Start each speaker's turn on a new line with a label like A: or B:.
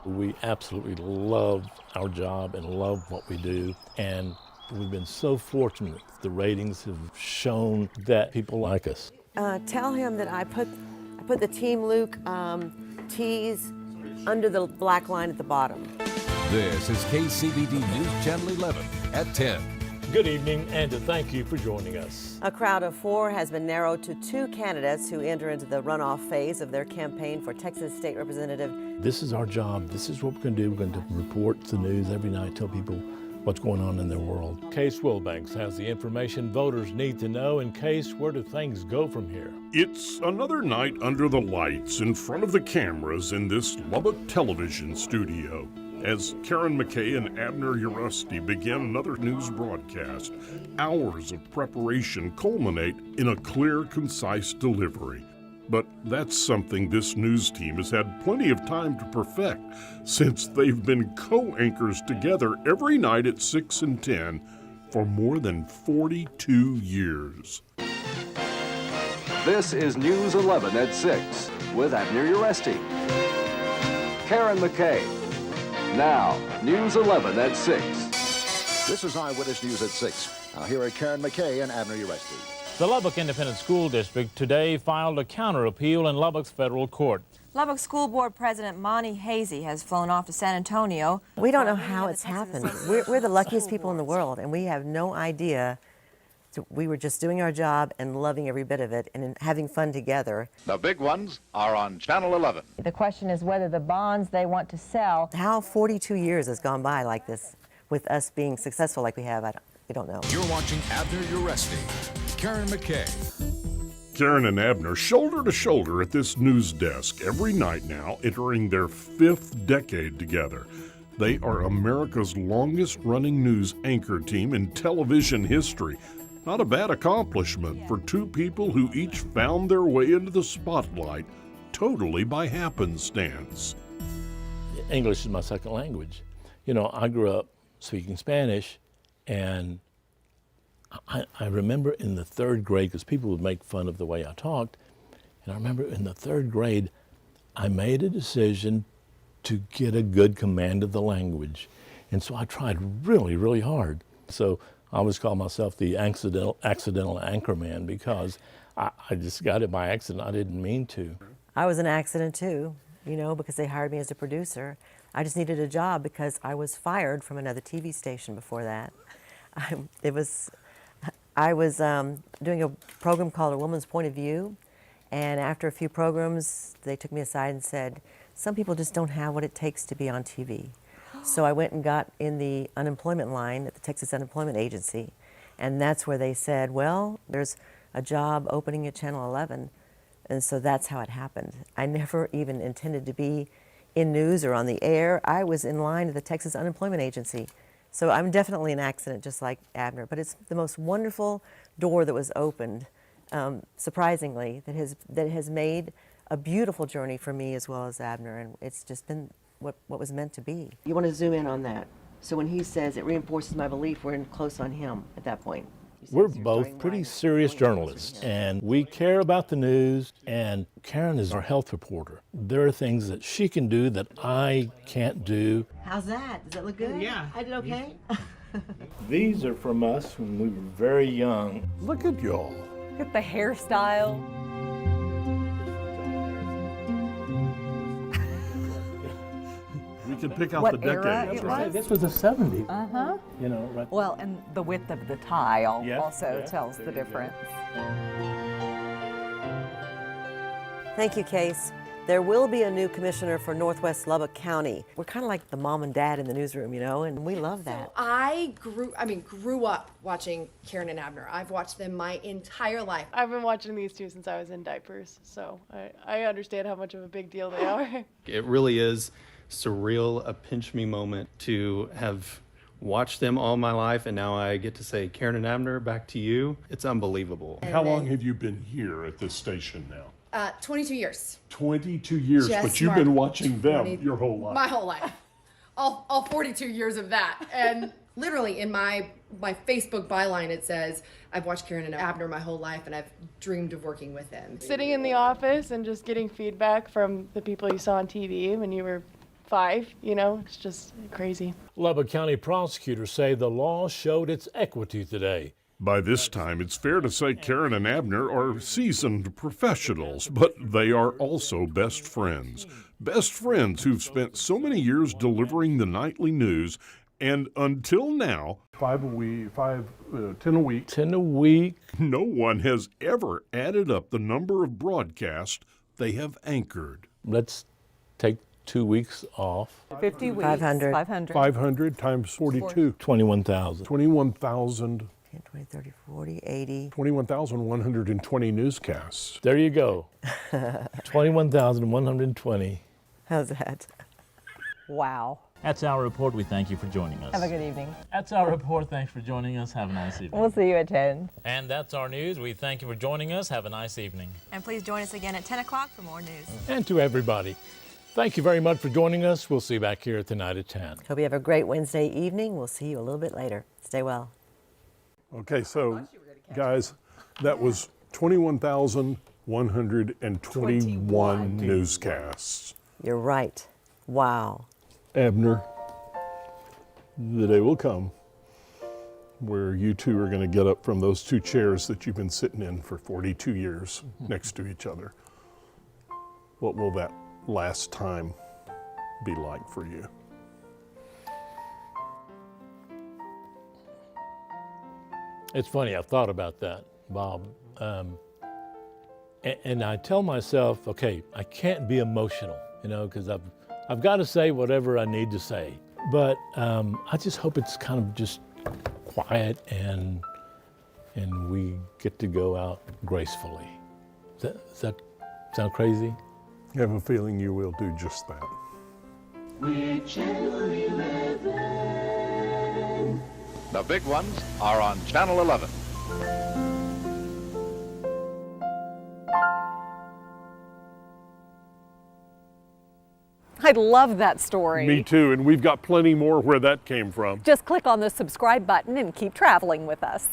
A: We absolutely love our job and love what we do, and we've been so fortunate. The ratings have shown that people like us.
B: Tell him that I put the Team Luke tees under the black line at the bottom.
C: This is KCBD News Channel 11 at 10.
A: Good evening, and thank you for joining us.
B: A crowd of 4 has been narrowed to 2 candidates who enter into the runoff phase of their campaign for Texas State Representative.
A: This is our job. This is what we're going to do. We're going to report the news every night, tell people what's going on in their world. Case Wilbanks has the information voters need to know. In Case, where do things go from here?
D: It's another night under the lights in front of the cameras in this Lubbock television studio. As Karin and Abner begin another news broadcast, hours of preparation culminate in a clear, concise delivery. But that's something this news team has had plenty of time to perfect, since they've been co-anchors together every night at 6 and 10 for more than 42 years.
E: This is News 11 at 6 with Abner Karin McKay. Now, News 11 at 6.
F: This is Eyewitness News at 6. Now here are Karin McKay and Abner
G: The Lubbock Independent School District today filed a counter-appeal in Lubbock's federal court.
H: Lubbock School Board President Monty Hazy has flown off to San Antonio.
B: We don't know how it's happened. We're the luckiest people in the world, and we have no idea. We were just doing our job and loving every bit of it and having fun together.
F: The big ones are on Channel 11.
H: The question is whether the bonds they want to sell.
B: How 42 years has gone by like this with us being successful like we have, we don't know.
C: You're watching Abner Karin McKay.
D: Karin and Abner shoulder to shoulder at this news desk every night now, entering their 5th decade together. They are America's longest-running news anchor team in television history. Not a bad accomplishment for 2 people who each found their way into the spotlight totally by happenstance.
A: English is my second language. You know, I grew up speaking Spanish, and I remember in the 3rd grade, because people would make fun of the way I talked, and I remember in the 3rd grade, I made a decision to get a good command of the language. And so I tried really, really hard. So I always call myself the accidental anchorman, because I just got it by accident. I didn't mean to.
B: I was an accident too, because they hired me as a producer. I just needed a job because I was fired from another TV station before that. I was doing a program called A Woman's Point of View, and after a few programs, they took me aside and said, some people just don't have what it takes to be on TV. So I went and got in the unemployment line at the Texas Unemployment Agency, and that's where they said, well, there's a job opening at Channel 11, and so that's how it happened. I never even intended to be in news or on the air. I was in line at the Texas Unemployment Agency. So I'm definitely an accident, just like Abner, but it's the most wonderful door that was opened, surprisingly, that has made a beautiful journey for me as well as Abner, and it's just been what was meant to be. You want to zoom in on that. So when he says it reinforces my belief, we're in close on him at that point.
A: We're both pretty serious journalists, and we care about the news, and Karin is our health reporter. There are things that she can do that I can't do.
B: How's that? Does that look good?
I: Yeah.
B: I did okay?
A: These are from us when we were very young. Look at y'all.
H: Look at the hairstyle.
D: We can pick out
H: What
D: the decade.
H: era it was?
A: This was the 70s.
H: Uh-huh.
A: Right.
I: Well, and the width of the tie
A: Yeah,
I: also
A: yeah,
I: tells
A: there
I: the
A: you go.
I: difference.
B: Thank you, Case. There will be a new commissioner for Northwest Lubbock County. We're kind of like the mom and dad in the newsroom, and we love that.
J: I grew up watching Karin and Abner. I've watched them my entire life.
K: I've been watching these 2 since I was in diapers, so I understand how much of a big deal they are.
L: It really is surreal, a pinch me moment to have watched them all my life, and now I get to say, Karin and Abner, back to you. It's unbelievable.
D: How long have you been here at this station now?
J: 22 years.
D: 22 years,
J: Just
D: but you've
J: marked
D: been watching them
J: 20
D: your whole life.
J: My whole life. All 42 years of that. And literally in my Facebook byline, it says, I've watched Karin and Abner my whole life, and I've dreamed of working with them.
K: Sitting in the office and just getting feedback from the people you saw on TV when you were 5, you know, it's just crazy.
A: Lubbock County prosecutors say the law showed its equity today.
D: By this time, it's fair to say Karin and Abner are seasoned professionals, but they are also best friends. Best friends who've spent so many years delivering the nightly news, and until now,
M: 10 a week.
A: 10 a week.
D: No one has ever added up the number of broadcasts they have anchored.
A: Let's take 2 weeks off.
I: 50 weeks.
B: 500.
M: 500 times 42.
A: 21,000.
M: 21,000.
B: 10, 20, 30, 40, 80.
M: 21,120 newscasts.
A: There you go. 21,120.
B: How's that?
I: Wow.
G: That's our report. We thank you for joining us.
I: Have a good evening.
G: That's our report. Thanks for joining us. Have a nice evening.
I: We'll see you at 10.
G: And that's our news. We thank you for joining us. Have a nice evening.
H: And please join us again at 10 o'clock for more news.
A: And to everybody, thank you very much for joining us. We'll see you back here tonight at 10.
B: Hope you have a great Wednesday evening. We'll see you a little bit later. Stay well.
M: Okay, so guys, that was 21,121 newscasts.
B: You're right. Wow.
M: Abner, the day will come where you two are going to get up from those 2 chairs that you've been sitting in for 42 years next to each other. What will that last time be like for you?
A: It's funny, I've thought about that, Bob. And I tell myself, okay, I can't be emotional, you know, because I've got to say whatever I need to say. But I just hope it's kind of just quiet and we get to go out gracefully. Does that sound crazy?
M: I have a feeling you will do just that.
E: We're Channel 11. The big ones are on Channel 11.
I: I love that story.
M: Me too, and we've got plenty more where that came from.
I: Just click on the subscribe button and keep traveling with us.